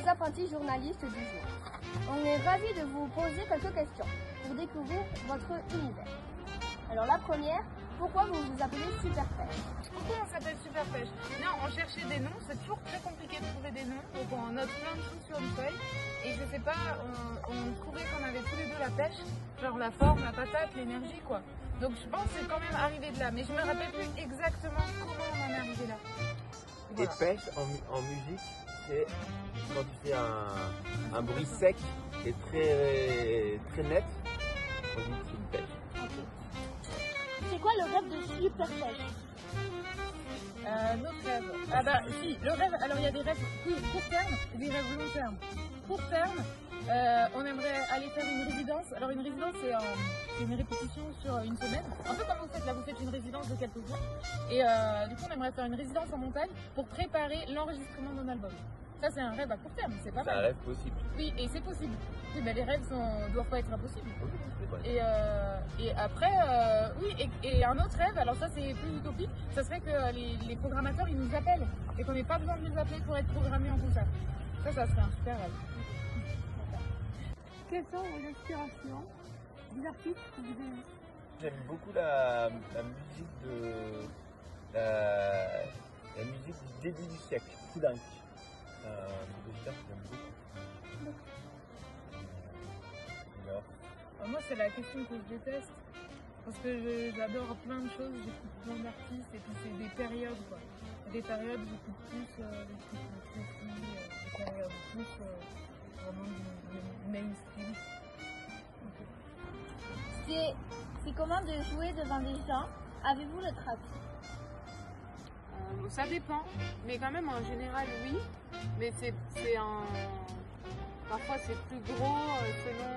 les apprentis journalistes du jour. On est ravis de vous poser quelques questions pour découvrir votre univers. Alors la première, pourquoi vous vous appelez Super Pêche? Pourquoi on s'appelle Super Pêche? Non, on cherchait des noms, c'est toujours très compliqué de trouver des noms, donc on note plein de trucs sur une feuille, et je sais pas, on trouvait qu'on avait tous les deux la pêche, genre la forme, la patate, l'énergie quoi. Donc je pense que c'est quand même arrivé de là, mais je me rappelle plus exactement comment on en est arrivé là. Voilà. Et pêche en musique, c'est quand tu fais un bruit sec et très net, on dit que c'est une pêche. C'est quoi le rêve de Super Pêche? Notre rêve. Ah bah si, le rêve, alors il y a des rêves court terme et des rêves long terme. Court terme, on aimerait aller faire une résidence. Alors une résidence c'est une répétition sur une semaine. Un peu comme vous faites là, vous faites une résidence de quelques jours. Et du coup on aimerait faire une résidence en montagne pour préparer l'enregistrement d'un album. Ça c'est un rêve à court terme, c'est pas mal. C'est un rêve possible. Oui, et c'est possible. Oui, mais les rêves doivent pas être impossibles. Et après, oui, et un autre rêve, alors ça c'est plus utopique, ça serait que les programmateurs ils nous appellent et qu'on n'ait pas besoin de les appeler pour être programmés en concert. Ça serait un super rêve. Quelles sont vos inspirations des artistes que vous aimez? J'aime beaucoup la musique la musique du début du siècle, Poulenc. C'est un compositeur que j'aime beaucoup. Moi c'est la question que je déteste, parce que j'adore plein de choses, j'écoute plein d'artistes et puis c'est des périodes quoi. Des périodes j'écoute plus des trucs précis, des périodes plus vraiment du mainstream. C'est comment de jouer devant des gens? Avez-vous le trac? Ça dépend, mais quand même en général oui, mais parfois c'est plus gros selon...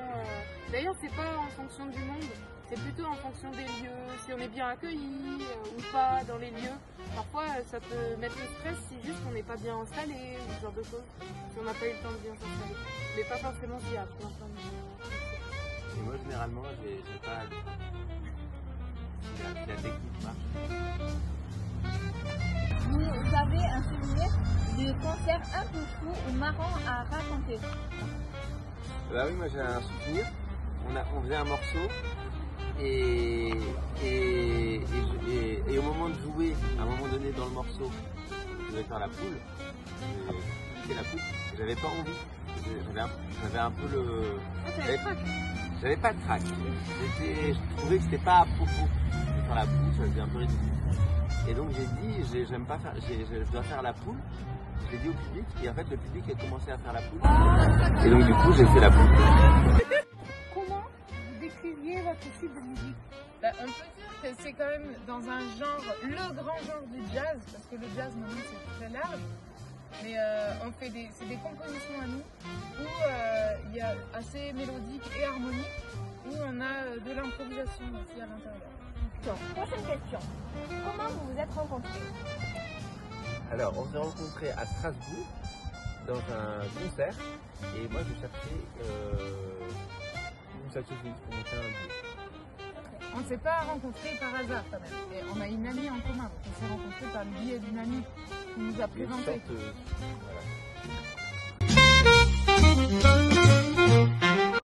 D'ailleurs c'est pas en fonction du monde, c'est plutôt en fonction des lieux, si on est bien accueilli ou pas dans les lieux. Parfois ça peut mettre le stress si juste on n'est pas bien installé ou ce genre de choses, si on n'a pas eu le temps de bien s'installer. Mais pas forcément s'il y a plein de... Et moi généralement j'ai pas si la technique marche. Vous avez un souvenir de concert un peu fou ou marrant à raconter? Bah oui, moi j'ai un souvenir. On faisait un morceau et au moment de jouer, à un moment donné dans le morceau, je devais faire la poule. J'ai la poule. J'avais pas envie. J'avais un peu le. J'avais pas de trac. Je trouvais que c'était pas à propos de faire la poule. Ça faisait un peu ridicule. Et donc j'ai dit, j'aime pas faire, je dois faire la poule. Je l'ai dit au public et en fait le public a commencé à faire la poule. Et donc du coup j'ai fait la poule. Comment vous décriviez votre style de musique? On peut dire que c'est quand même dans un genre, le grand genre du jazz, parce que le jazz maintenant c'est très large. Mais c'est des compositions à nous où il y a assez mélodique et harmonique, où on a de l'improvisation aussi à l'intérieur. Prochaine question. Comment vous vous êtes rencontrés? Alors, on s'est rencontrés à Strasbourg dans un concert et moi je cherchais une saxophoniste pour monter un duo. On ne s'est pas rencontrés par hasard quand même. Et on a une amie en commun. On s'est rencontrés par le biais d'une amie qui nous a présenté. Voilà.